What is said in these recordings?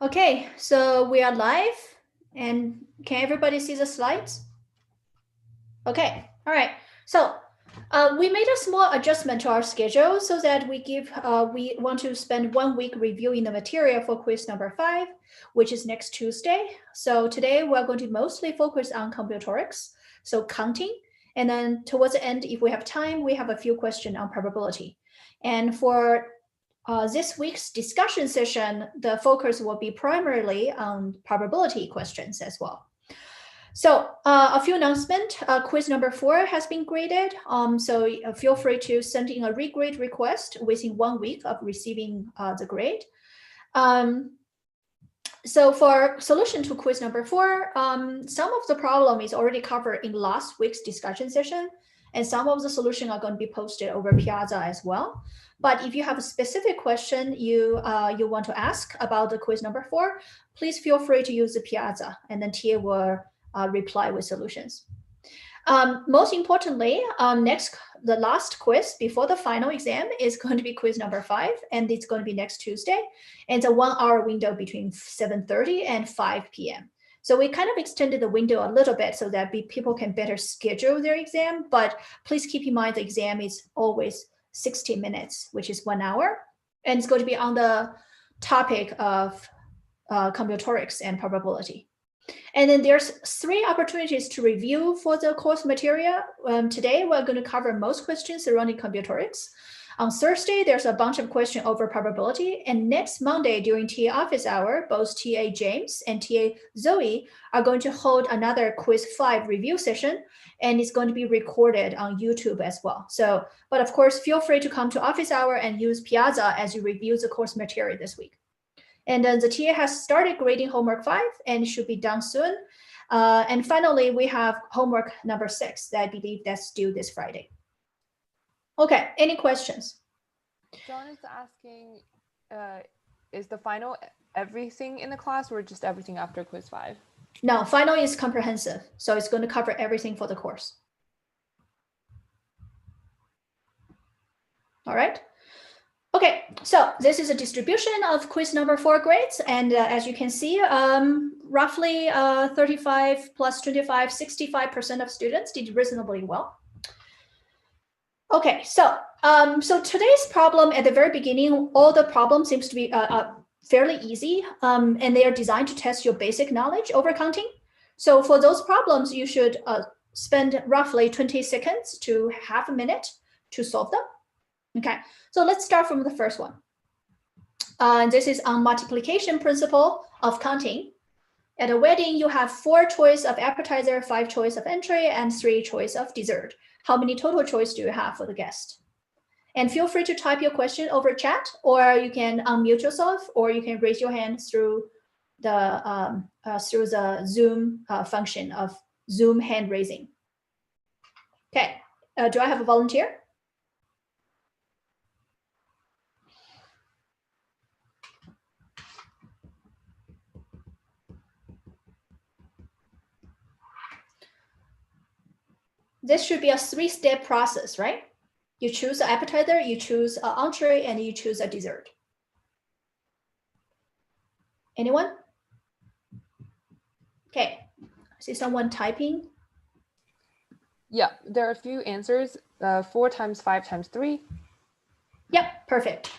Okay, so we are live, and can everybody see the slides? Okay, all right. So we made a small adjustment to our schedule so that we want to spend 1 week reviewing the material for quiz number 5, which is next Tuesday. So today we're going to mostly focus on combinatorics, so counting. And then towards the end, if we have time, we have a few questions on probability. And for this week's discussion session, the focus will be primarily on probability questions as well. So a few announcements. Quiz number 4 has been graded. So feel free to send in a regrade request within 1 week of receiving the grade. So for solution to quiz number 4, some of the problem is already covered in last week's discussion session, and some of the solution are going to be posted over Piazza as well. But if you have a specific question you want to ask about the quiz number 4, please feel free to use the Piazza, and then Tia will reply with solutions. Most importantly, the last quiz before the final exam is going to be quiz number 5, and it's going to be next Tuesday. And it's a 1-hour window between 7:30 and 5 p.m. So we kind of extended the window a little bit so that people can better schedule their exam. But please keep in mind the exam is always 60 minutes, which is 1 hour. And it's going to be on the topic of combinatorics and probability. And then there's 3 opportunities to review for the course material. Today, we're going to cover most questions surrounding combinatorics. On Thursday, there's a bunch of questions over probability. And next Monday, during TA office hour, both TA James and TA Zoe are going to hold another quiz 5 review session. And it's going to be recorded on YouTube as well. So, but of course, feel free to come to office hour and use Piazza as you review the course material this week. And then the TA has started grading homework 5 and should be done soon. And finally, we have homework number 6 that I believe that's due this Friday. Okay, any questions? John is asking, is the final everything in the class or just everything after quiz 5? No, final is comprehensive. So it's going to cover everything for the course. All right. Okay, so this is a distribution of quiz number 4 grades. And as you can see, roughly 35 plus 25, 65% of students did reasonably well. Okay, so today's problem at the very beginning, all the problems seems to be fairly easy, and they are designed to test your basic knowledge over counting. So for those problems, you should spend roughly 20 seconds to half a minute to solve them. Okay, so let's start from the first one. This is on multiplication principle of counting. At a wedding, you have 4 choice of appetizer, 5 choice of entree, and 3 choice of dessert. How many total choice do you have for the guest? And feel free to type your question over chat, or you can unmute yourself, or you can raise your hand through the Zoom function of Zoom hand raising. Okay, do I have a volunteer? This should be a 3-step process, right? You choose an appetizer, you choose an entree, and you choose a dessert. Anyone? Okay, I see someone typing. Yeah, there are a few answers. 4 times 5 times 3. Yep, perfect.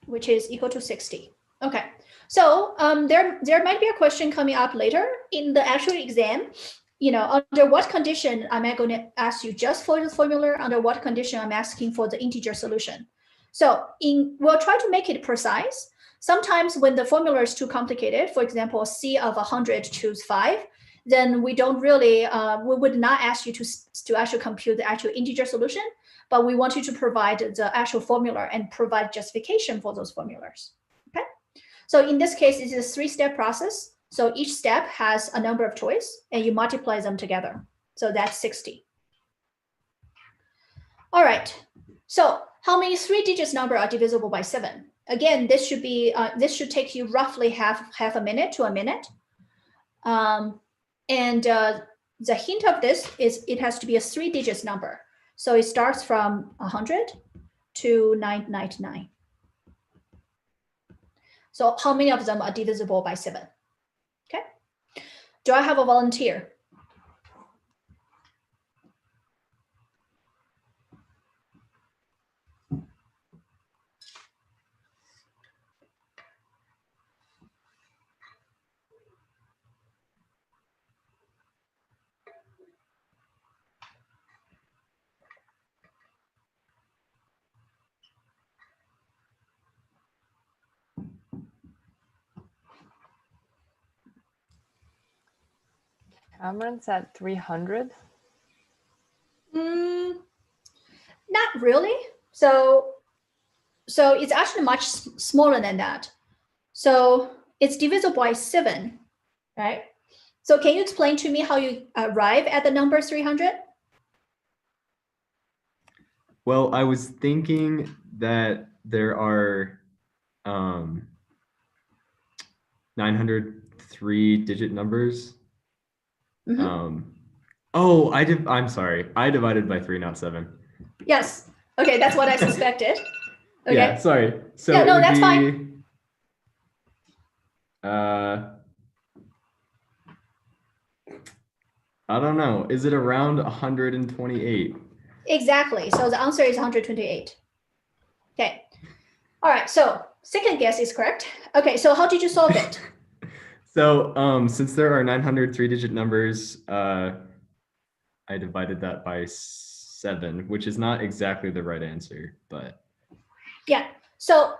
Which is equal to 60. Okay, so there might be a question coming up later in the actual exam. You know, under what condition am I going to ask you just for the formula? Under what condition I'm asking for the integer solution? So we'll try to make it precise. Sometimes when the formula is too complicated, for example, C of 100 choose 5, then we don't really, we would not ask you to actually compute the actual integer solution, but we want you to provide the actual formula and provide justification for those formulas. Okay, so in this case, it's a 3-step process. So each step has a number of choice, and you multiply them together. So that's 60. All right. So how many 3-digit numbers are divisible by 7? Again, this should be this should take you roughly half a minute to a minute. The hint of this is it has to be a 3-digit number. So it starts from 100 to 999. So how many of them are divisible by 7? Okay. Do I have a volunteer? Cameron said 300. Not really. So it's actually much smaller than that. So it's divisible by 7, right? So can you explain to me how you arrive at the number 300? Well, I was thinking that there are 903 digit numbers. Oh, I'm sorry. I divided by 3, not 7. Yes. Okay, that's what I suspected. Okay. Yeah, sorry. So yeah, it no, would that's be, fine. I don't know. Is it around 128? Exactly. So the answer is 128. Okay. All right. So second guess is correct. Okay. So how did you solve it? So since there are 903 digit numbers, I divided that by 7, which is not exactly the right answer, but. Yeah. So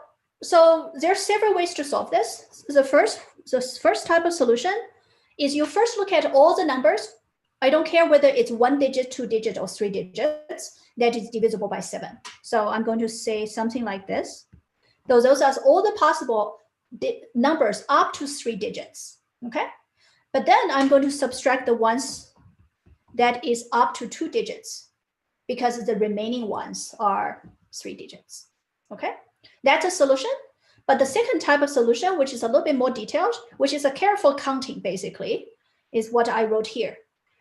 there's several ways to solve this. The first type of solution is you first look at all the numbers. I don't care whether it's 1 digit, 2 digit, or 3 digits that is divisible by 7. So I'm going to say something like this. Those are all the possible numbers up to 3 digits. Okay. But then I'm going to subtract the ones that is up to 2 digits because the remaining ones are 3 digits. Okay. That's a solution. But the second type of solution, which is a little bit more detailed, which is a careful counting, basically, is what I wrote here.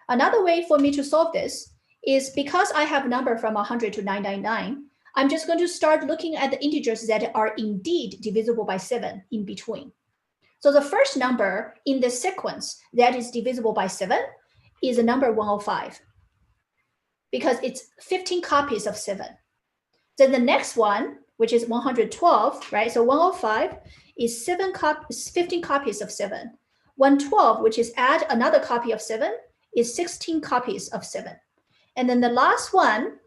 Another way for me to solve this is because I have a number from 100 to 999, I'm just going to start looking at the integers that are indeed divisible by 7 in between. So the first number in this sequence that is divisible by 7 is the number 105 because it's 15 copies of 7. Then the next one, which is 112, right? So 105 is 15 copies of 7. 112, which is add another copy of 7, is 16 copies of 7. And then the last one,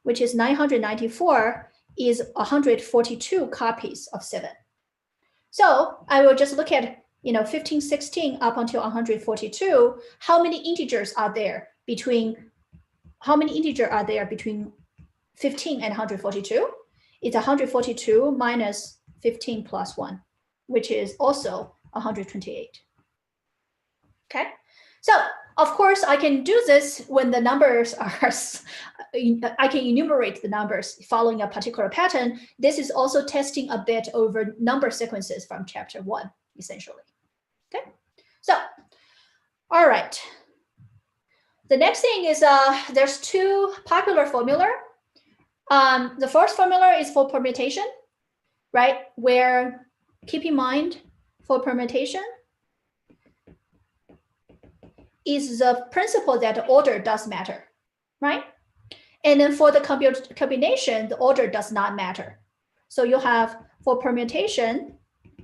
which is 994, is 142 copies of 7. So I will just look at 15, 16 up until 142. How many integers are there between 15 and 142? It's 142 minus 15 plus 1, which is also 128. Okay, so of course I can do this when the numbers are, I can enumerate the numbers following a particular pattern. This is also testing a bit over number sequences from chapter 1, essentially. Okay, so, all right. The next thing is there's 2 popular formula. The first formula is for permutation, right? Where, keep in mind, for permutation is the principle that order does matter, right? And then for the combination, the order does not matter. So you have, for permutation,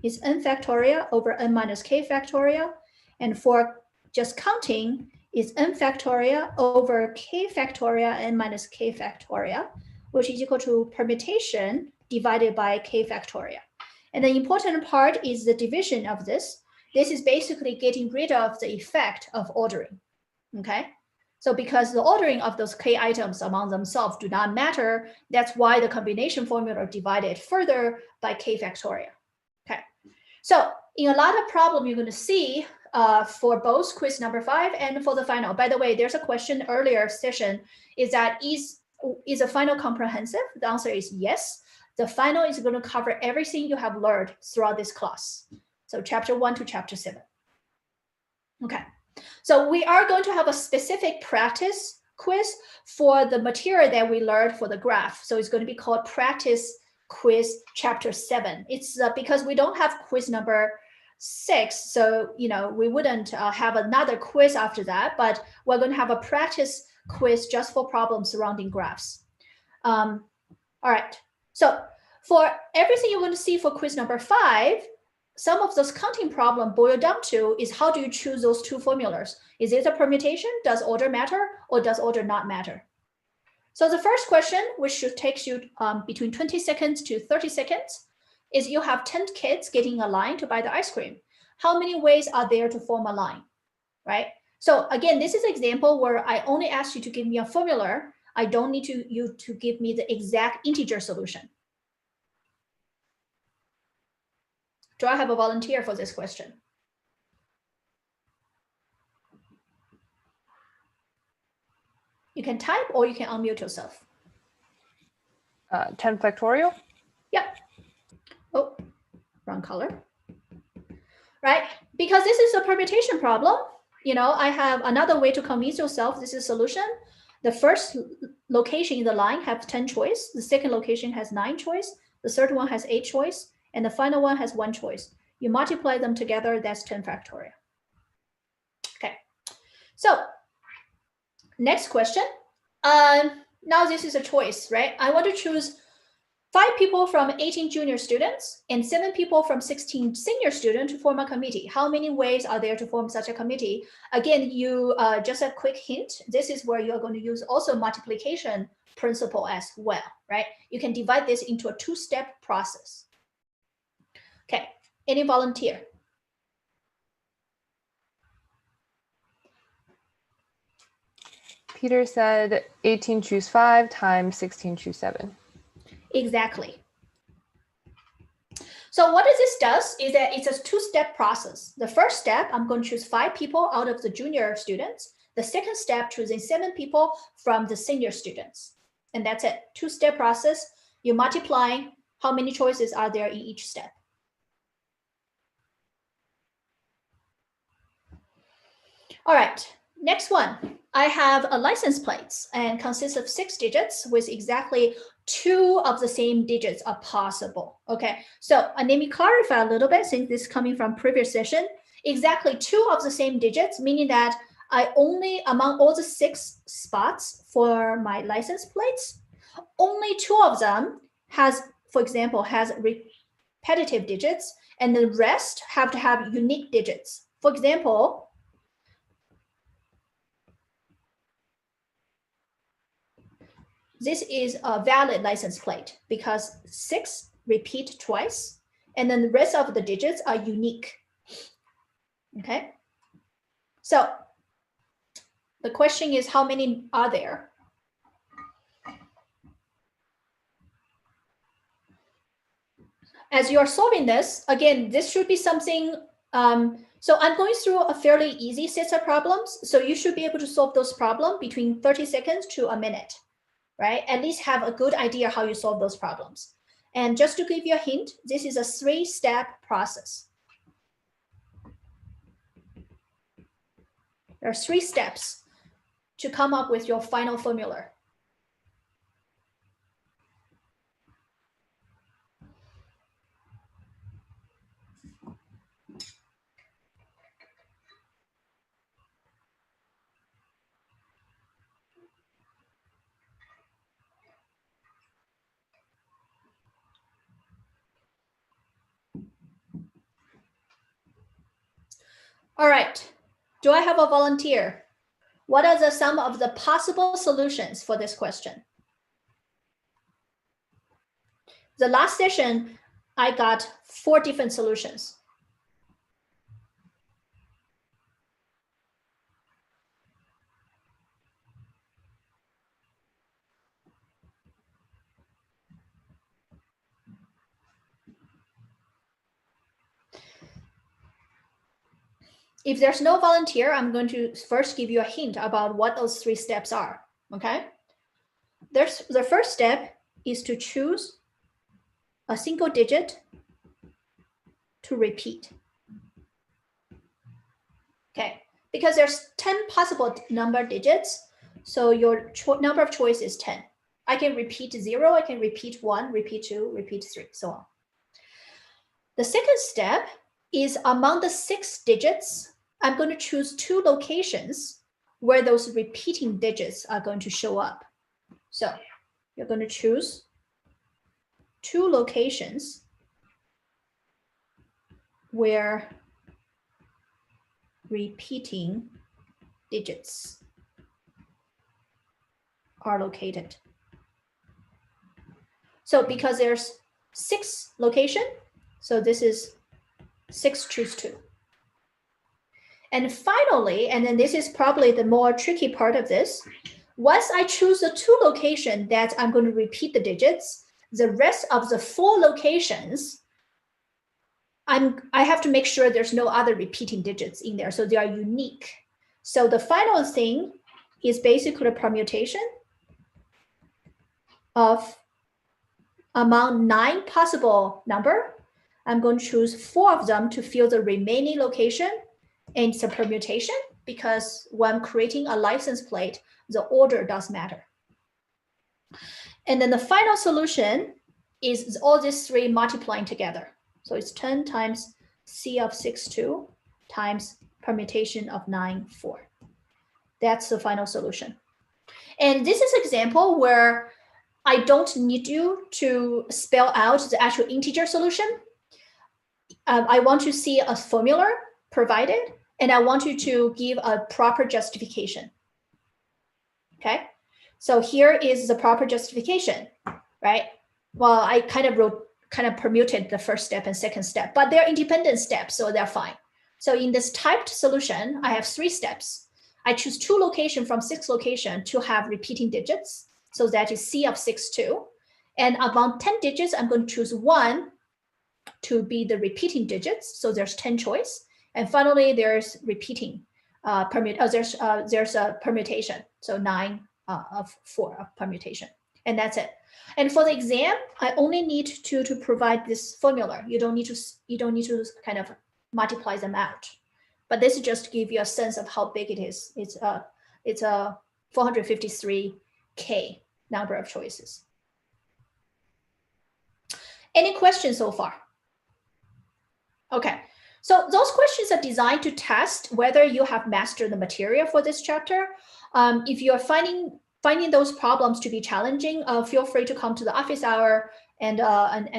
is n factorial over n minus k factorial. And for just counting, is n factorial over k factorial n minus k factorial, which is equal to permutation divided by k factorial. And the important part is the division of this. This is basically getting rid of the effect of ordering, okay? So because the ordering of those k items among themselves do not matter, that's why the combination formula divided further by k factorial, okay? So in a lot of problems you're gonna see for both quiz number 5 and for the final. By the way, there's a question earlier session, is a final comprehensive? The answer is yes. The final is going to cover everything you have learned throughout this class. So chapter 1 to chapter 7. Okay, so we are going to have a specific practice quiz for the material that we learned for the graph. So it's going to be called practice quiz chapter 7. It's because we don't have quiz number 6, so we wouldn't have another quiz after that, but we're going to have a practice quiz just for problems surrounding graphs. All right, so for everything you're going to see for quiz number 5, some of those counting problem boil down to is how do you choose those two formulas? Is it a permutation? Does order matter, or does order not matter? So the first question, which should take you between 20 seconds to 30 seconds, is you have 10 kids getting a line to buy the ice cream. How many ways are there to form a line, right? So again, this is an example where I only asked you to give me a formula. I don't need you to give me the exact integer solution. Do I have a volunteer for this question? You can type or you can unmute yourself. 10 factorial? Yep. Oh, wrong color. Right? Because this is a permutation problem, I have another way to convince yourself this is a solution. The first location in the line has 10 choice. The second location has 9 choice. The third one has 8 choice. And the final one has 1 choice. You multiply them together, that's 10 factorial. Okay. So next question. Now this is a choice, right? I want to choose 5 people from 18 junior students and 7 people from 16 senior students to form a committee. How many ways are there to form such a committee? Again, just a quick hint. This is where you're going to use also multiplication principle as well, right? You can divide this into a 2-step process. Okay, any volunteer? Peter said 18 choose 5 times 16 choose 7. Exactly. So what this does is that it's a 2-step process. The first step, I'm going to choose 5 people out of the junior students. The second step, choosing 7 people from the senior students. And that's it. 2-step process. You multiply how many choices are there in each step. All right, next one. I have a license plates and consists of 6 digits with exactly 2 of the same digits are possible. Okay, so let me clarify a little bit since this is coming from previous session. Exactly 2 of the same digits, meaning that I only, among all the 6 spots for my license plates, only 2 of them has, for example, has repetitive digits, and the rest have to have unique digits. For example, this is a valid license plate because 6 repeat twice, and then the rest of the digits are unique. Okay, so the question is, how many are there? As you are solving this, again, this should be something, so I'm going through a fairly easy set of problems, so you should be able to solve those problems between 30 seconds to a minute. Right? At least have a good idea how you solve those problems. And just to give you a hint, this is a 3-step process. There are 3 steps to come up with your final formula. All right, do I have a volunteer? What are the sum of the possible solutions for this question? The last session, I got 4 different solutions. If there's no volunteer, I'm going to first give you a hint about what those 3 steps are, okay? The first step is to choose a single digit to repeat. Okay, because there's 10 possible number digits, so your number of choice is 10. I can repeat 0, I can repeat 1, repeat 2, repeat 3, so on. The second step is among the 6 digits, I'm going to choose 2 locations where those repeating digits are going to show up. So you're going to choose 2 locations where repeating digits are located. So because there's 6 location, so this is 6 choose 2. And finally, and then this is probably the more tricky part of this, once I choose the 2 location that I'm going to repeat the digits, the rest of the 4 locations, I have to make sure there's no other repeating digits in there, so they are unique. So the final thing is basically a permutation of among 9 possible number. I'm going to choose 4 of them to fill the remaining location, and it's a permutation because when I'm creating a license plate, the order does matter. And then the final solution is all these 3 multiplying together. So it's 10 times C of 6, 2 times permutation of 9, 4. That's the final solution. And this is an example where I don't need you to spell out the actual integer solution. I want to see a formula provided, and I want you to give a proper justification. Okay, so here is the proper justification, right? Well, I kind of permuted the first step and second step, but they're independent steps, so they're fine. So in this typed solution, I have 3 steps. I choose 2 locations from 6 locations to have repeating digits. So that is C of 6, 2. And among 10 digits, I'm going to choose 1 to be the repeating digits. So there's 10 choice. And finally, there's repeating there's a permutation. So 9 of 4 of permutation. And that's it. And for the exam, I only need to provide this formula. You don't need to kind of multiply them out. But this is just to give you a sense of how big it is. It's a 453K number of choices. Any questions so far? Okay, so those questions are designed to test whether you have mastered the material for this chapter. If you are finding those problems to be challenging, feel free to come to the office hour and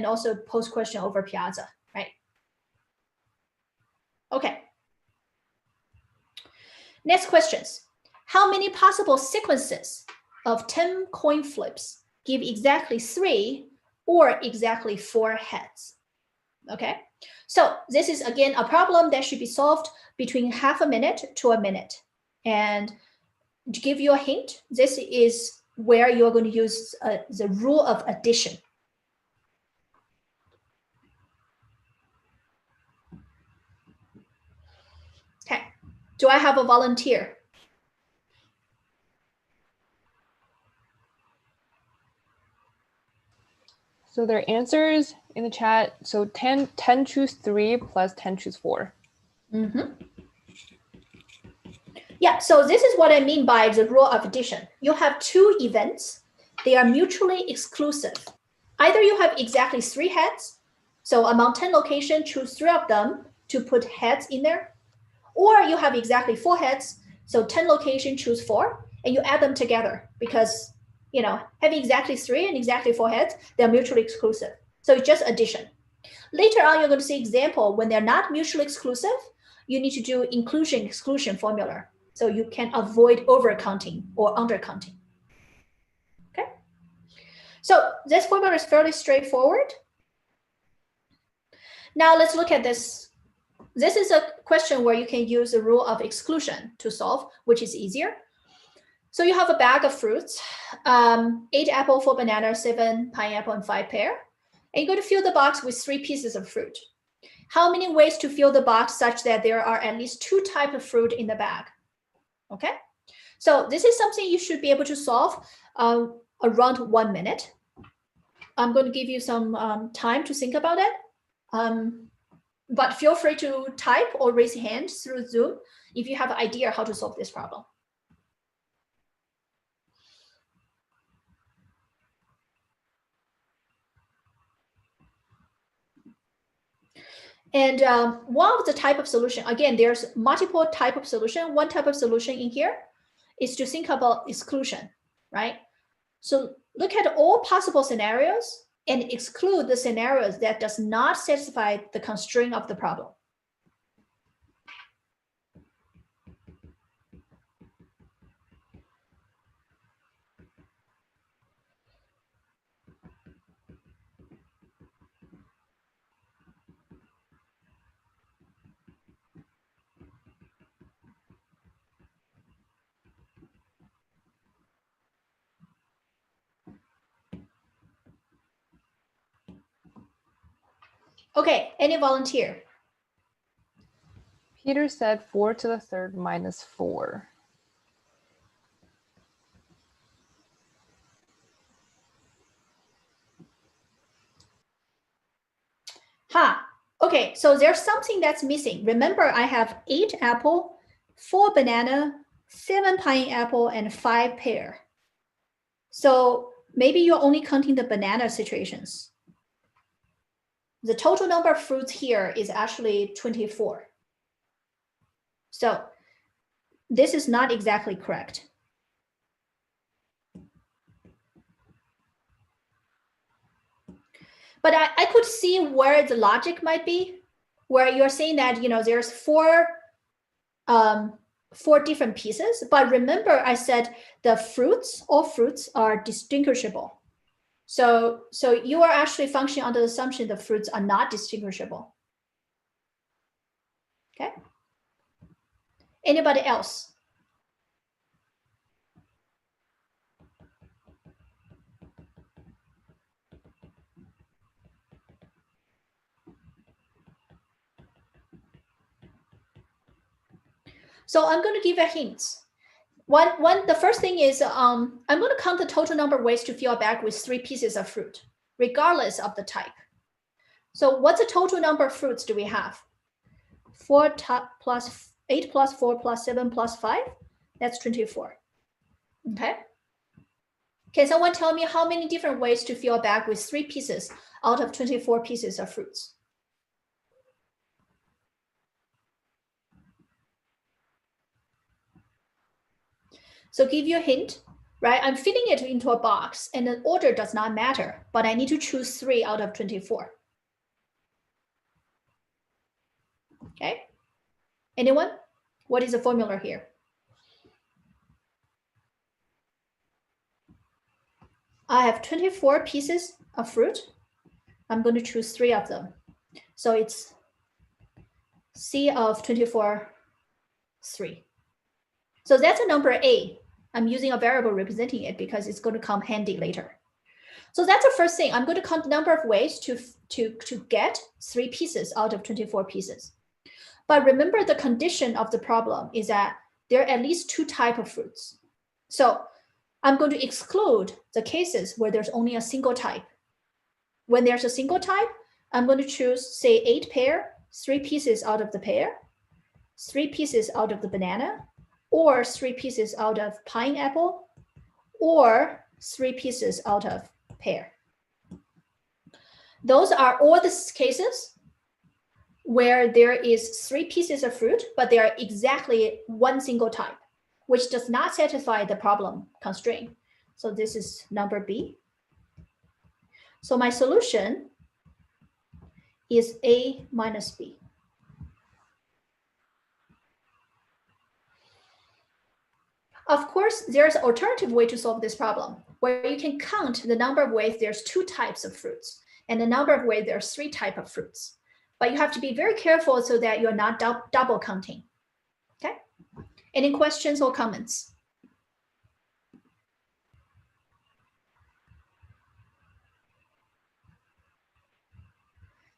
also post question over Piazza, right? Okay. Next questions. How many possible sequences of 10 coin flips give exactly 3 or exactly 4 heads? Okay, so this is again a problem that should be solved between half a minute to a minute. And to give you a hint, this is where you're going to use the rule of addition. Okay, do I have a volunteer? So their answers in the chat. So 10 choose 3 plus 10 choose 4. Mm-hmm. Yeah, so this is what I mean by the rule of addition. You have 2 events. They are mutually exclusive. Either you have exactly 3 heads. So among 10 locations, choose 3 of them to put heads in there. Or you have exactly 4 heads. So 10 locations, choose 4, and you add them together because, having exactly 3 and exactly 4 heads, they're mutually exclusive. So it's just addition. Later on, you're going to see example when they're not mutually exclusive, you need to do inclusion exclusion formula. So you can avoid overcounting or undercounting. Okay. So this formula is fairly straightforward. Now let's look at this. This is a question where you can use the rule of exclusion to solve, which is easier. So you have a bag of fruits, 8 apple, 4 banana, 7 pineapple, and 5 pear. And you're going to fill the box with 3 pieces of fruit. How many ways to fill the box such that there are at least 2 types of fruit in the bag? Okay, so this is something you should be able to solve around 1 minute. I'm going to give you some time to think about it. But feel free to type or raise your hand through Zoom if you have an idea how to solve this problem. And one of the type of solution, again, there's multiple type of solution. One type of solution in here is to think about exclusion, right? So look at all possible scenarios and exclude the scenarios that does not satisfy the constraint of the problem. Okay, any volunteer? Peter said 4 to the third minus 4. Okay, so there's something that's missing. Remember, I have 8 apple, 4 banana, 7 pineapple, and 5 pear. So maybe you're only counting the banana situations. The total number of fruits here is actually 24. So this is not exactly correct. But I could see where the logic might be, where you're saying that, you know, there's 4 different pieces. But remember, I said the fruits, all fruits are distinguishable. So you are actually functioning under the assumption the fruits are not distinguishable. Okay. Anybody else? So I'm going to give a hint. The first thing is I'm going to count the total number of ways to fill a bag with 3 pieces of fruit, regardless of the type. So what's the total number of fruits do we have? 4 plus 8 plus 4 plus 7 plus 5, that's 24. Okay. Can someone tell me how many different ways to fill a bag with 3 pieces out of 24 pieces of fruits? So give you a hint, right? I'm fitting it into a box and the order does not matter, but I need to choose 3 out of 24. Okay. Anyone? What is the formula here? I have 24 pieces of fruit. I'm going to choose 3 of them. So it's C of 24, 3. So that's a number A. I'm using a variable representing it because it's going to come handy later. So that's the first thing. I'm going to count the number of ways to get 3 pieces out of 24 pieces. But remember, the condition of the problem is that there are at least 2 types of fruits. So I'm going to exclude the cases where there's only a single type. When there's a single type, I'm going to choose, say, 8 pear, 3 pieces out of the pear, 3 pieces out of the banana, or 3 pieces out of pineapple, or 3 pieces out of pear. Those are all the cases where there is 3 pieces of fruit, but they are exactly one single type, which does not satisfy the problem constraint. So this is number B. So my solution is A minus B. Of course, there's an alternative way to solve this problem, where you can count the number of ways there's 2 types of fruits and the number of ways there's 3 types of fruits. But you have to be very careful so that you're not double counting. Okay? Any questions or comments?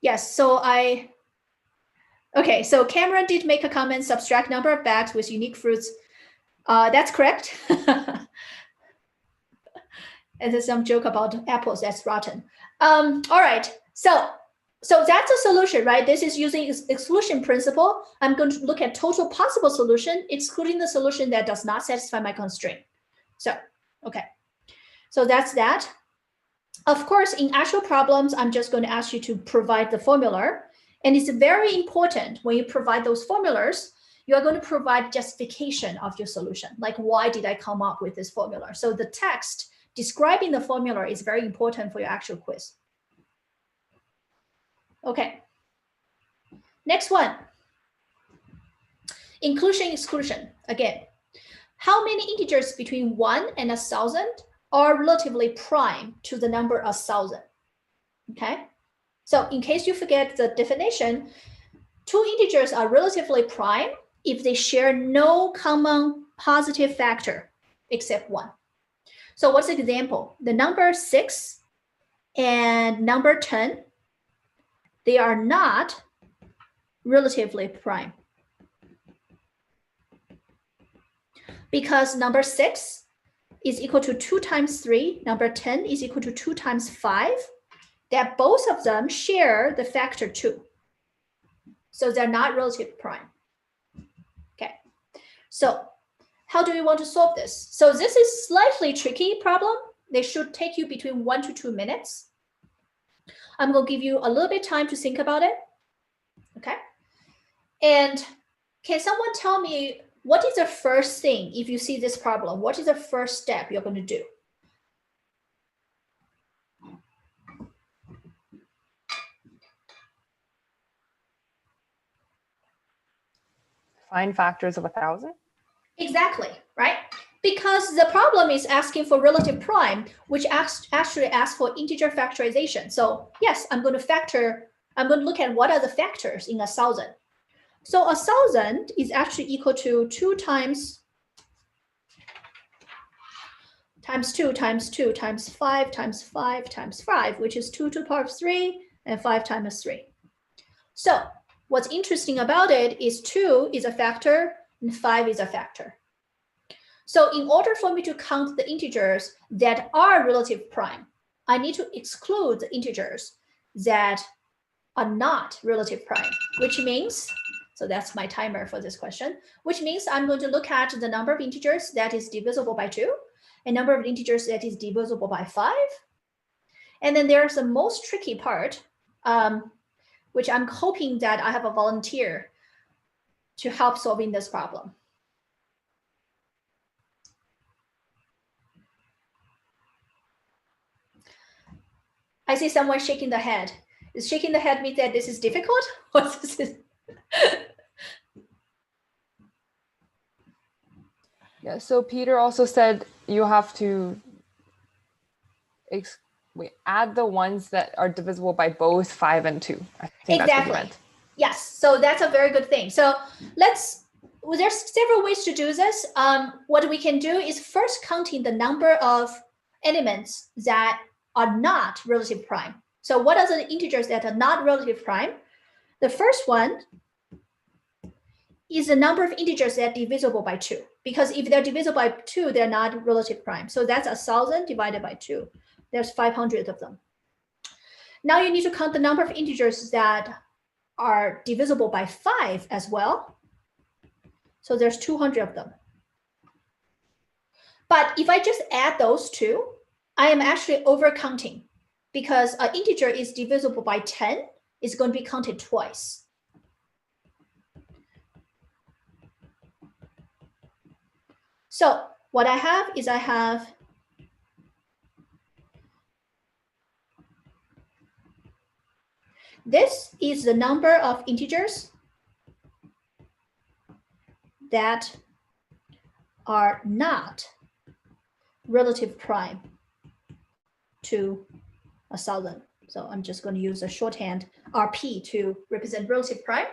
Yes, so so Cameron did make a comment, subtract number of bags with unique fruits. That's correct. And there's some joke about apples, that's rotten. All right, so that's a solution, right? This is using exclusion principle. I'm going to look at total possible solution, excluding the solution that does not satisfy my constraint. So, okay, so that's that. Of course, in actual problems, I'm just going to ask you to provide the formula. And it's very important when you provide those formulas, you are going to provide justification of your solution. Like, why did I come up with this formula? So the text describing the formula is very important for your actual quiz. Okay. Next one. Inclusion, exclusion. Again, how many integers between 1 and 1,000 are relatively prime to the number 1,000? Okay. So in case you forget the definition, two integers are relatively prime if they share no common positive factor except 1. So what's the example? The number 6 and number 10, they are not relatively prime. Because number 6 is equal to 2 times 3, number 10 is equal to 2 times 5, that both of them share the factor 2. So they're not relative prime. Okay, so how do we want to solve this? So this is slightly tricky problem. They should take you between 1 to 2 minutes. I'm going to give you a little bit of time to think about it. Okay, and can someone tell me what is the first thing, if you see this problem, what is the first step you're going to do? Find factors of 1,000? Exactly, right? Because the problem is asking for relative prime, which actually asks for integer factorization. So yes, I'm going to look at what are the factors in 1,000. So 1,000 is actually equal to 2 times 2 times 2 times 5 times 5 times 5, which is 2 to the power of 3 and 5 times 3. So what's interesting about it is 2 is a factor and 5 is a factor. So in order for me to count the integers that are relative prime, I need to exclude the integers that are not relative prime, which means, so that's my timer for this question, which means I'm going to look at the number of integers that is divisible by 2, a number of integers that is divisible by 5. And then there's the most tricky part, which I'm hoping that I have a volunteer to help solving this problem. I see someone shaking the head. Is shaking the head mean that this is difficult? Or this is Yeah, so Peter also said you have to add the ones that are divisible by both 5 and 2. I think exactly. That's what you meant. Yes, so that's a very good thing. So there's several ways to do this. What we can do is first counting the number of elements that are not relative prime. So what are the integers that are not relative prime? The first one is the number of integers that are divisible by 2. Because if they're divisible by 2, they're not relative prime. So that's 1,000 divided by 2. There's 500 of them. Now you need to count the number of integers that are divisible by 5 as well. So there's 200 of them. But if I just add those two, I am actually overcounting, because an integer is divisible by 10, it's going to be counted twice. So what I have is this is the number of integers that are not relative prime to 1,000. So I'm just going to use a shorthand RP to represent relative prime.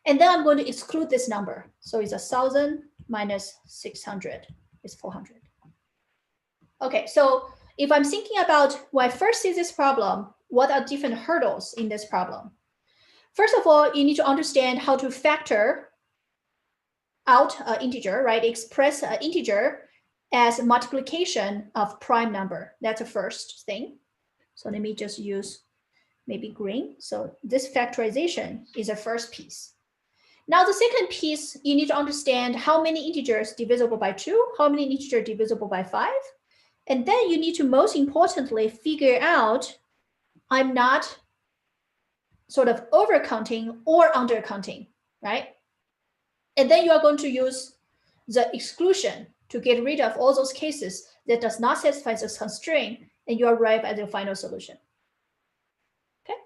And then I'm going to exclude this number. So it's 1,000 minus 600 is 400. Okay, so if I'm thinking about when I first see this problem, what are different hurdles in this problem? First of all, you need to understand how to factor out an integer, right? Express an integer as a multiplication of prime number. That's the first thing. So let me just use maybe green. So this factorization is the first piece. Now the second piece, you need to understand how many integers divisible by 2, how many integers divisible by 5. And then you need to most importantly figure out I'm not sort of overcounting or undercounting, right? And then you are going to use the exclusion to get rid of all those cases that does not satisfy this constraint, and you arrive at the final solution. Okay.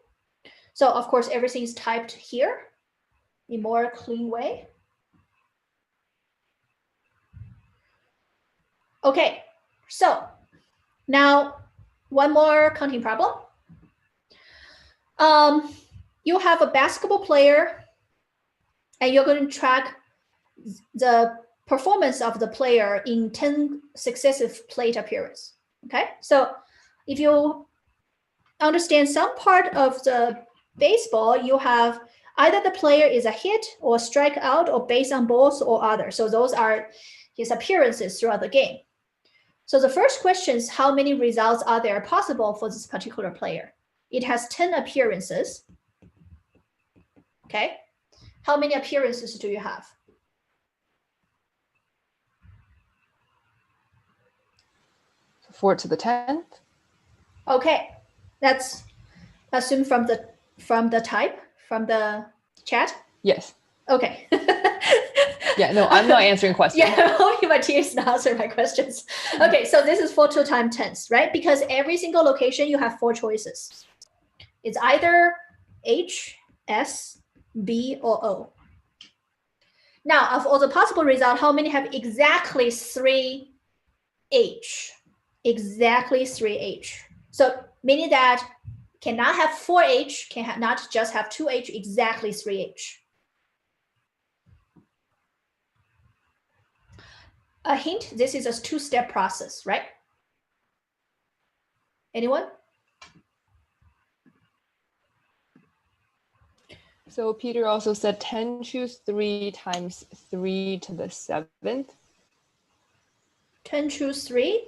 So of course, everything is typed here in more clean way. Okay, so now one more counting problem. You have a basketball player, and you're going to track the performance of the player in 10 successive plate appearances. Okay, so if you understand some part of the baseball, you have either the player is a hit or strike out or base on balls or other. So those are his appearances throughout the game. So the first question is, how many results are there possible for this particular player? It has 10 appearances. Okay, how many appearances do you have? So 4 to the 10th. Okay, let's assume from the chat. Yes. Okay. Yeah, no, I'm not answering questions. Yeah, only Matthias not answer my questions. Okay, so this is 4 2 times 10s, right? Because every single location you have 4 choices. It's either H, S, B, or O. Now, of all the possible results, how many have exactly 3 H? Exactly 3 H. So meaning that cannot have 4 H, not just have 2 H, exactly 3 H. A hint, this is a 2-step process, right? Anyone? So Peter also said 10 choose 3 times 3 to the 7th. 10 choose 3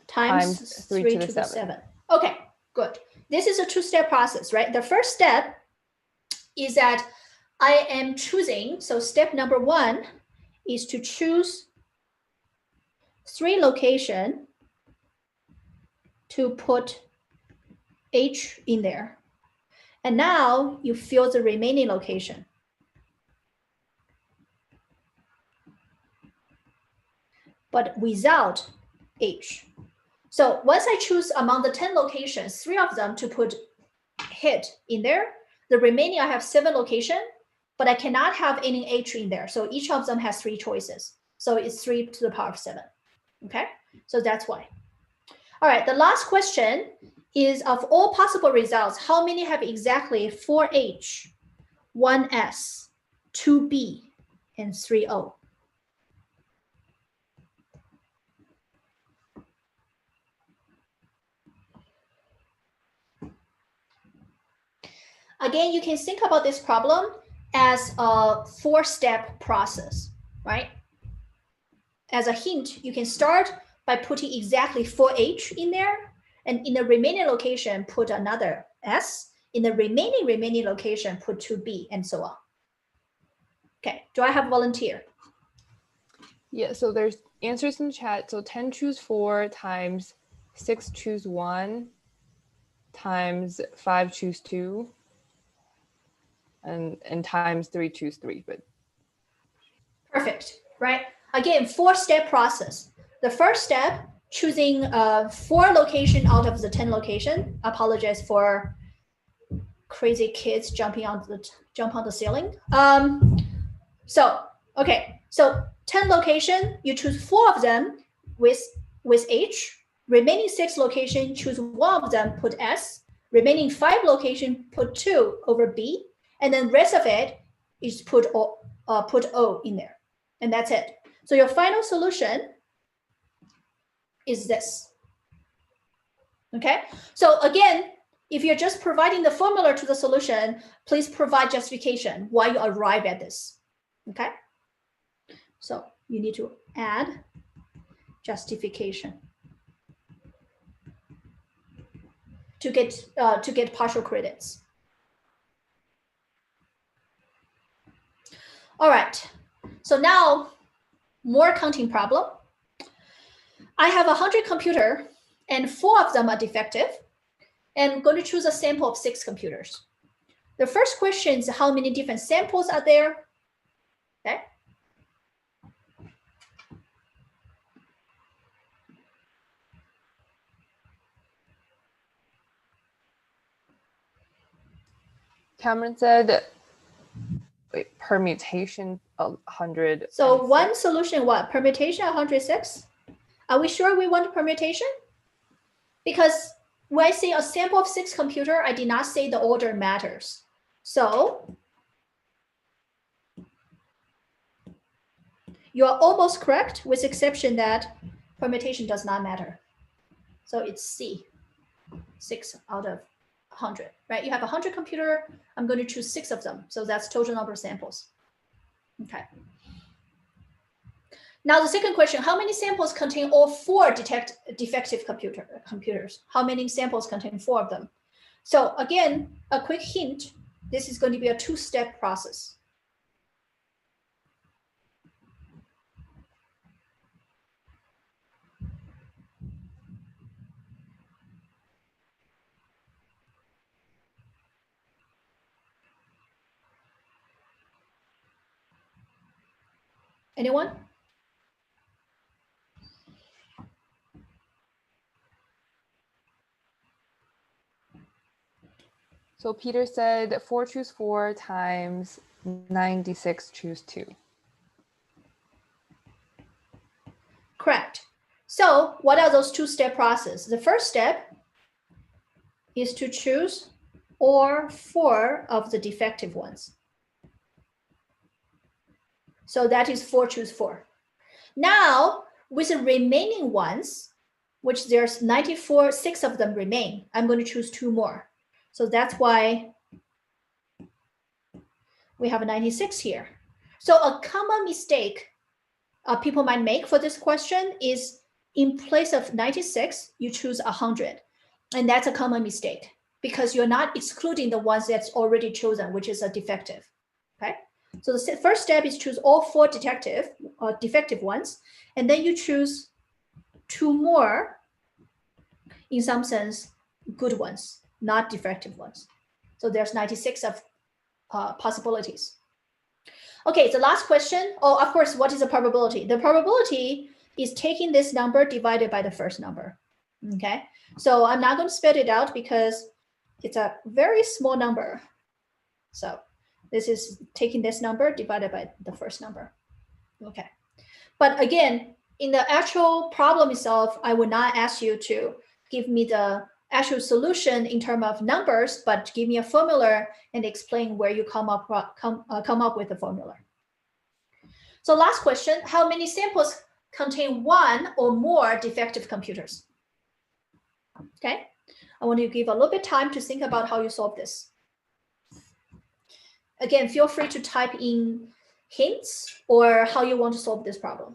times 3 to the 7. Okay, good. This is a 2-step process, right? The first step is that I am choosing, so step number 1 is to choose 3 locations to put H in there. And now you fill the remaining location. But without H. So once I choose among the 10 locations, 3 of them to put hit in there, the remaining I have 7 locations, but I cannot have any H in there. So each of them has 3 choices. So it's 3 to the power of 7. Okay, so that's why. All right, the last question is, of all possible results, how many have exactly 4H, 1S, 2B, and 3O? Again, you can think about this problem as a 4-step process, right? As a hint, you can start by putting exactly 4H in there, and in the remaining location, put another S. In the remaining location, put 2B, and so on. Okay, do I have a volunteer? Yeah, so there's answers in the chat. So 10 choose 4 times 6 choose 1 times 5 choose 2 and times 3 choose 3. But perfect, right? Again, 4-step process. The first step, choosing 4 location out of the 10 location. Apologize for crazy kids jumping on the ceiling. So 10 location, you choose 4 of them with H. Remaining 6 location, choose 1 of them, put S. Remaining 5 location, put 2 over B, and then rest of it is put O in there, and that's it. So your final solution is this. Okay. So again, if you're just providing the formula to the solution, please provide justification why you arrive at this. Okay. So you need to add justification to get partial credits. All right. So now more counting problem. I have 100 computers and 4 of them are defective, and I'm going to choose a sample of 6 computers. The first question is how many different samples are there? Okay. Cameron said, wait, permutation 100. So one solution, what? Permutation 106? Are we sure we want permutation? Because when I say a sample of 6 computer, I did not say the order matters. So you are almost correct, with exception that permutation does not matter. So it's C, 6 out of 100, right? You have 100 computer, I'm going to choose 6 of them. So that's total number of samples. Okay. Now the second question, how many samples contain all 4 defective computers? How many samples contain 4 of them? So again, a quick hint, this is going to be a 2-step process. Anyone? So Peter said 4 choose 4 times 96 choose 2. Correct. So what are those 2-step processes? The first step is to choose all 4 of the defective ones. So that is 4 choose 4. Now, with the remaining ones, which there's 6 of them remain, I'm going to choose 2 more. So that's why we have a 96 here. So a common mistake people might make for this question is in place of 96, you choose 100. And that's a common mistake because you're not excluding the ones that's already chosen, which is a defective. Okay. So the first step is choose all 4 defective ones, and then you choose 2 more, in some sense, good ones, not defective ones. So there's 96 of possibilities. Okay, the last question. Oh, of course, what is the probability? The probability is taking this number divided by the first number. Okay, so I'm not going to spit it out because it's a very small number. So this is taking this number divided by the first number. Okay, but again, in the actual problem itself, I would not ask you to give me the actual solution in terms of numbers, but give me a formula and explain where you come up with the formula. So last question, how many samples contain 1 or more defective computers? Okay, I want you to give a little bit time to think about how you solve this. Again, feel free to type in hints or how you want to solve this problem.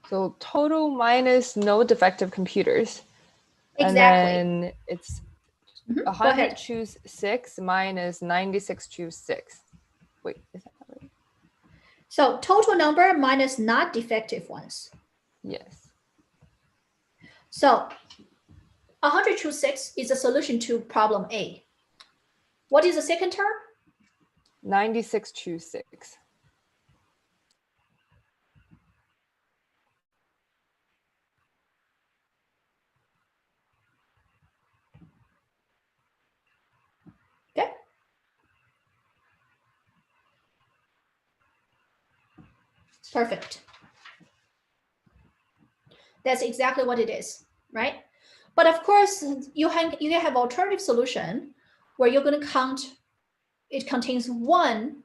So total minus no defective computers. Exactly. And then it's 100 choose 6 minus 96 choose 6. Wait, is that right? So total number minus not defective ones. Yes. So 100 choose 6 is a solution to problem A. What is the second term? 96 choose 6. Okay. Perfect. That's exactly what it is, right? But of course, you have alternative solution where you're going to count. It contains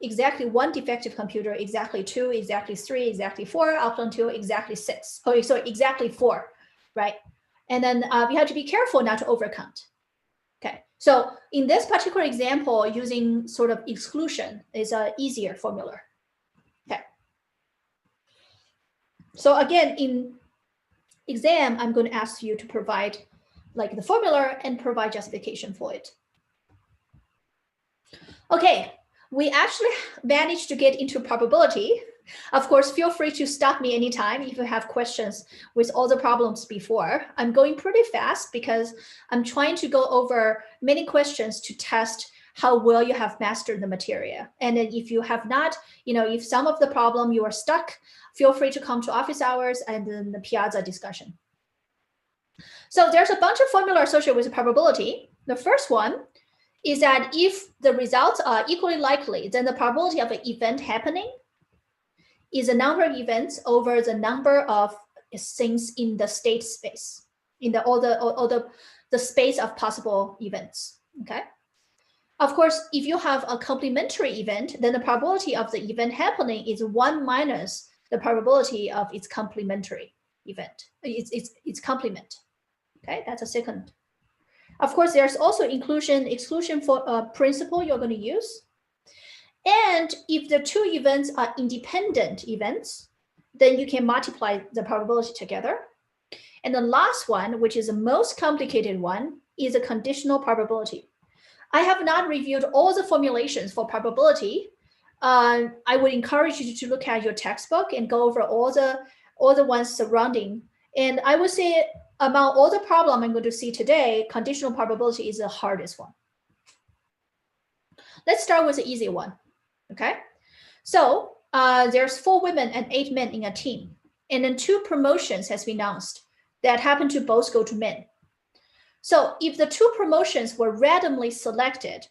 exactly one defective computer, exactly 2, exactly 3, exactly 4, up until exactly 6. Oh, sorry, exactly 4, right? And then you have to be careful not to overcount. Okay, so in this particular example, using sort of exclusion is an easier formula. Okay. So again, in exam, I'm going to ask you to provide like the formula and provide justification for it. Okay, we actually managed to get into probability. Of course, feel free to stop me anytime if you have questions with all the problems before. I'm going pretty fast because I'm trying to go over many questions to test how well you have mastered the material. And then if you have not, if some of the problem you are stuck, feel free to come to office hours and then the Piazza discussion. So there's a bunch of formula associated with probability. The first one is that if the results are equally likely, then the probability of an event happening is the number of events over the number of things in the state space, in the space of possible events. Okay. Of course, if you have a complementary event, then the probability of the event happening is 1 minus the probability of its complementary event, its complement. Okay, that's a second. Of course, there's also inclusion, exclusion for principle you're going to use. And if the two events are independent events, then you can multiply the probability together. And the last one, which is the most complicated one, is a conditional probability. I have not reviewed all the formulations for probability. I would encourage you to look at your textbook and go over all the ones surrounding. And I would say among all the problem I'm going to see today, conditional probability is the hardest one. Let's start with the easy one. Okay, so there's 4 women and 8 men in a team, and then 2 promotions has been announced that happen to both go to men. So if the 2 promotions were randomly selected,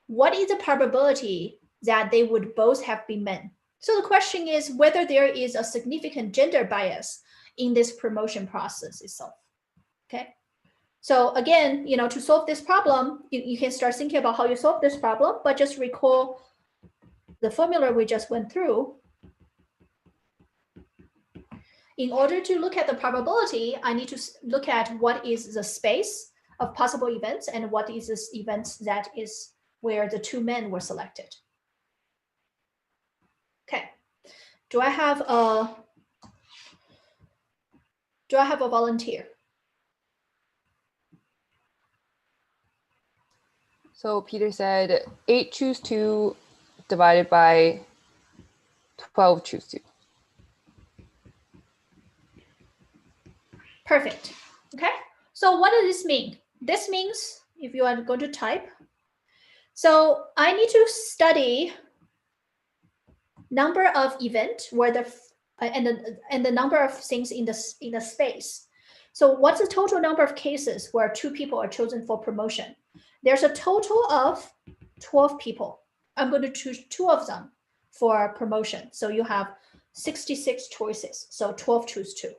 what is the probability that they would both have been men? So the question is whether there is a significant gender bias in this promotion process itself. Okay, so again, to solve this problem, you can start thinking about how you solve this problem, but just recall the formula we just went through. In order to look at the probability, I need to look at what is the space of possible events and what is this event that is where the 2 men were selected. Okay, do I have a volunteer? So Peter said 8 choose 2 divided by 12 choose 2. Perfect. Okay, so what does this mean? This means, if you are going to type, so I need to study number of events where the number of things in the space. So what's the total number of cases where 2 people are chosen for promotion? There's a total of 12 people. I'm going to choose 2 of them for promotion. So you have 66 choices. So 12 choose 2.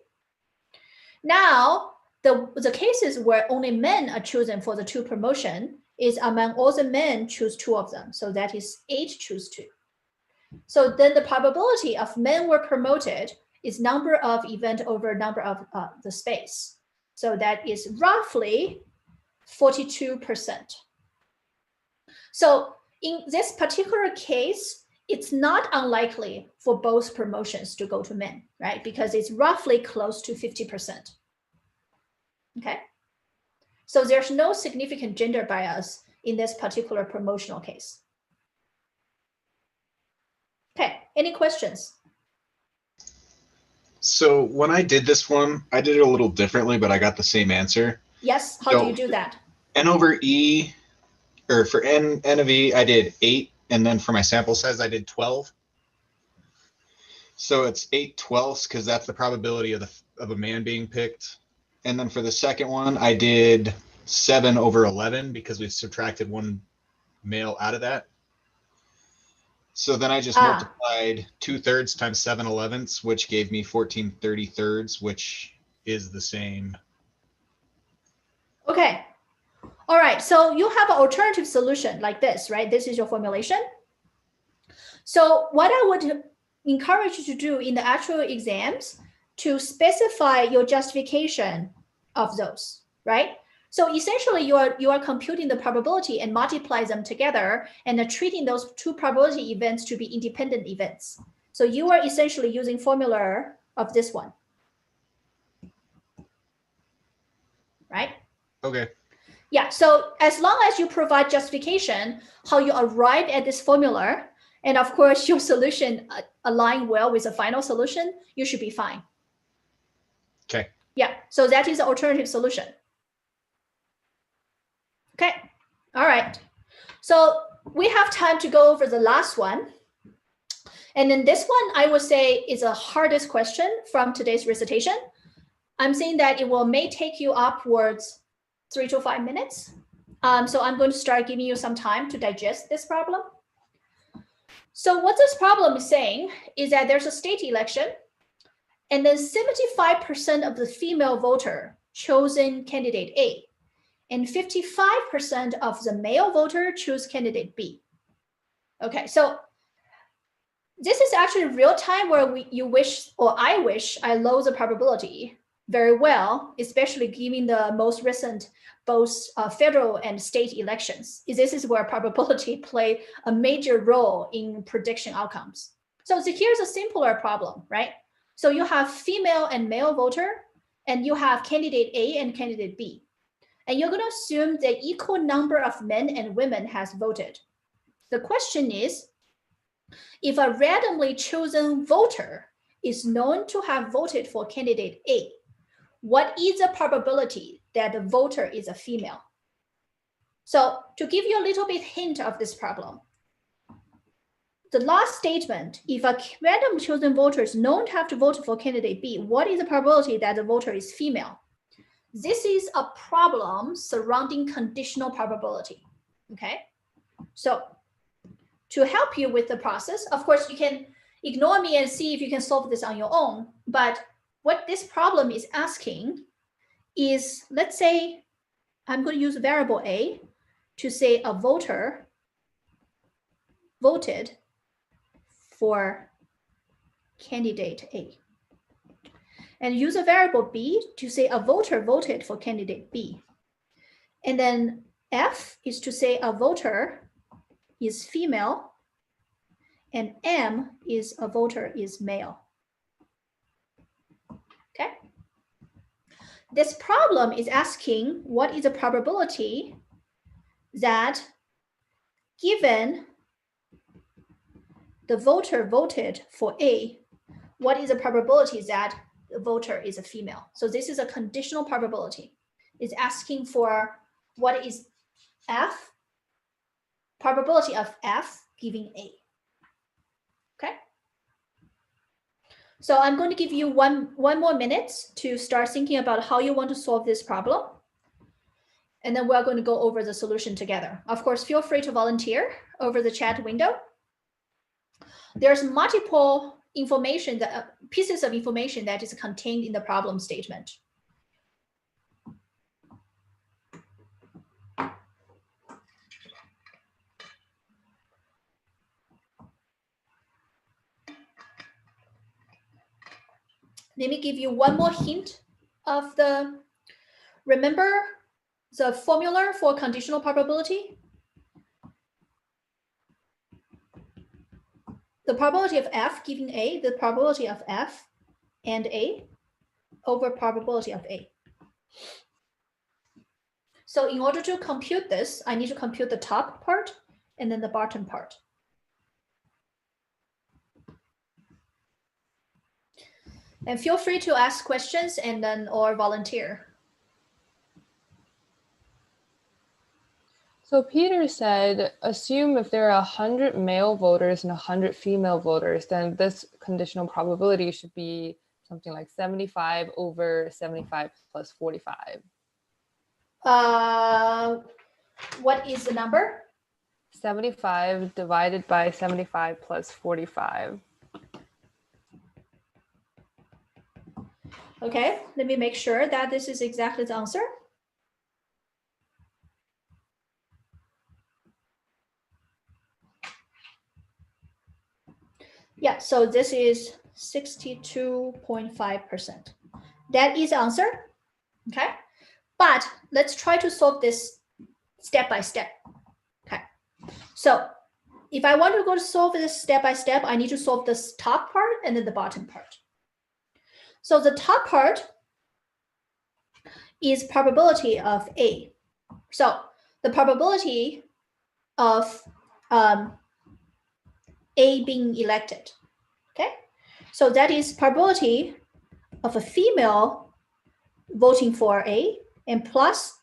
Now, the cases where only men are chosen for the 2 promotion is among all the men choose 2 of them. So that is 8 choose 2. So then the probability of men were promoted is number of event over number of the space. So that is roughly 42%. So in this particular case, it's not unlikely for both promotions to go to men, right? Because it's roughly close to 50%. Okay. So there's no significant gender bias in this particular promotional case. Okay, any questions? So when I did this one, I did it a little differently, but I got the same answer. Yes, how do you do that? N over E, or for N of E, I did 8, and then for my sample size, I did 12. So it's 8/12 because that's the probability of a man being picked. And then for the second one, I did 7 over 11 because we subtracted 1 male out of that. So then I just multiplied 2/3 times 7/11, which gave me 14/33, which is the same. Okay. All right. So you have an alternative solution like this, right? This is your formulation. So what I would encourage you to do in the actual exams to specify your justification of those, right? So essentially you are computing the probability and multiply them together and treating those 2 probability events to be independent events. So you are essentially using formula of this one, right? Okay. Yeah, so as long as you provide justification, how you arrive at this formula, and of course your solution align well with the final solution, you should be fine. Okay. Yeah, so that is the alternative solution. Okay, all right. So we have time to go over the last one. And then this one, I would say, is the hardest question from today's recitation. I'm saying that it may take you upwards 3 to 5 minutes. So I'm going to start giving you some time to digest this problem. So what this problem is saying is that there's a state election, and then 75% of the female voter chosen candidate A, and 55% of the male voter choose candidate B. Okay, so this is actually real time where you wish, or I wish, I load the probability very well, especially given the most recent both federal and state elections. This is where probability play a major role in prediction outcomes. So here's a simpler problem, right? So you have female and male voter, and you have candidate A and candidate B. And you're going to assume that equal number of men and women has voted. The question is, if a randomly chosen voter is known to have voted for candidate A, what is the probability that the voter is a female? So to give you a little bit hint of this problem, the last statement, if a random chosen voter is known to have to vote for candidate B, what is the probability that the voter is female? This is a problem surrounding conditional probability, okay? So to help you with the process, of course, you can ignore me and see if you can solve this on your own. But what this problem is asking is, let's say I'm going to use variable A to say a voter voted for candidate A. And use a variable B to say a voter voted for candidate B. And then F is to say a voter is female, and M is a voter is male. Okay. This problem is asking what is the probability that given the voter voted for A, what is the probability that the voter is a female? So this is a conditional probability. It's asking for what is F, probability of F giving A. Okay. So I'm going to give you one more minute to start thinking about how you want to solve this problem. And then we're going to go over the solution together. Of course, feel free to volunteer over the chat window. There's multiple information, pieces of information that is contained in the problem statement. Let me give you one more hint of remember the formula for conditional probability? The probability of F giving A, the probability of F and A over probability of A. So in order to compute this, I need to compute the top part and then the bottom part. And feel free to ask questions and then or volunteer. So Peter said, assume if there are 100 male voters and 100 female voters, then this conditional probability should be something like 75 over 75 plus 45. What is the number? 75 divided by 75 plus 45. Okay, let me make sure that this is exactly the answer. Yeah, so this is 62.5%. That is the answer, okay? But let's try to solve this step by step, okay? So if I want to go to solve this step by step, I need to solve this top part and then the bottom part. So the top part is probability of A. So the probability of A being elected. Okay, so that is probability of a female voting for A and plus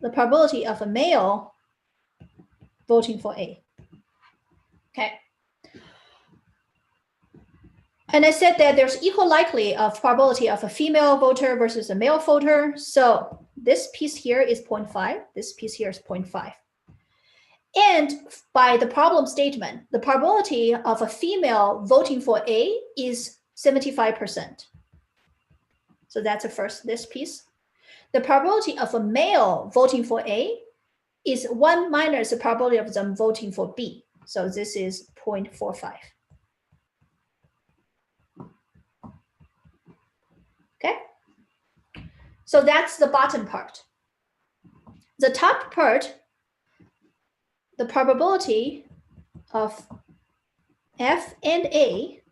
the probability of a male voting for A. Okay. And I said that there's equal likely of probability of a female voter versus a male voter. So this piece here is 0.5. This piece here is 0.5. And by the problem statement, the probability of a female voting for A is 75%. So that's the first, this piece. The probability of a male voting for A is 1 minus the probability of them voting for B. So this is 0.45. Okay, so that's the bottom part. The top part, the probability of F and A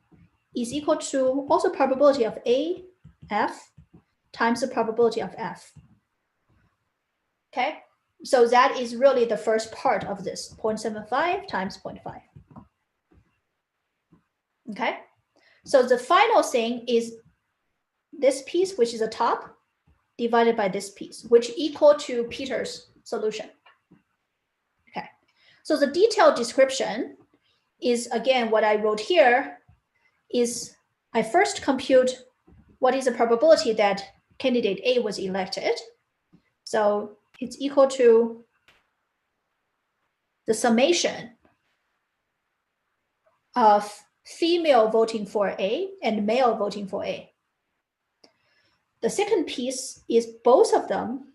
is equal to also probability of A, F times the probability of F. Okay, so that is really the first part of this, 0.75 times 0.5. Okay, so the final thing is this piece, which is the top, divided by this piece, which equal to Peter's solution. Okay, so the detailed description is, again, what I wrote here is I first compute what is the probability that candidate A was elected. So it's equal to the summation of female voting for A and male voting for A. The second piece is both of them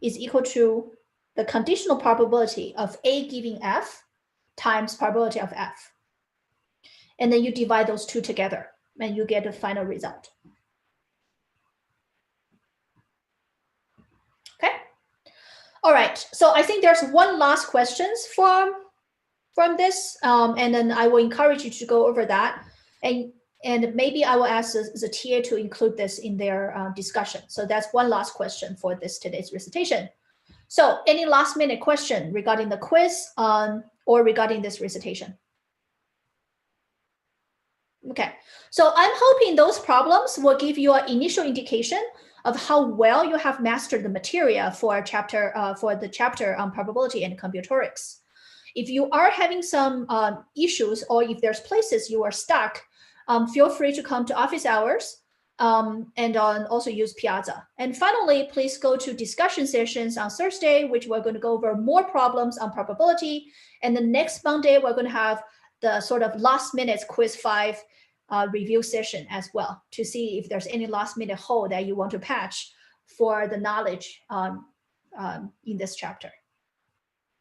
is equal to the conditional probability of A giving F times probability of F. And then you divide those two together and you get the final result. Okay. All right. So I think there's one last questions from this, and then I will encourage you to go over that. And maybe I will ask the TA to include this in their discussion. So that's one last question for today's recitation. So any last minute question regarding the quiz or regarding this recitation? Okay, so I'm hoping those problems will give you an initial indication of how well you have mastered the material for the chapter on probability and combinatorics. If you are having some issues, or if there's places you are stuck, feel free to come to office hours and also use Piazza. And finally, please go to discussion sessions on Thursday, which we're going to go over more problems on probability. And the next Monday, we're going to have the sort of last minute quiz 5 review session as well, to see if there's any last minute hole that you want to patch for the knowledge in this chapter.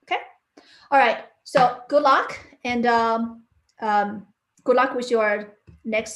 Okay. All right. So good luck, and good luck with your next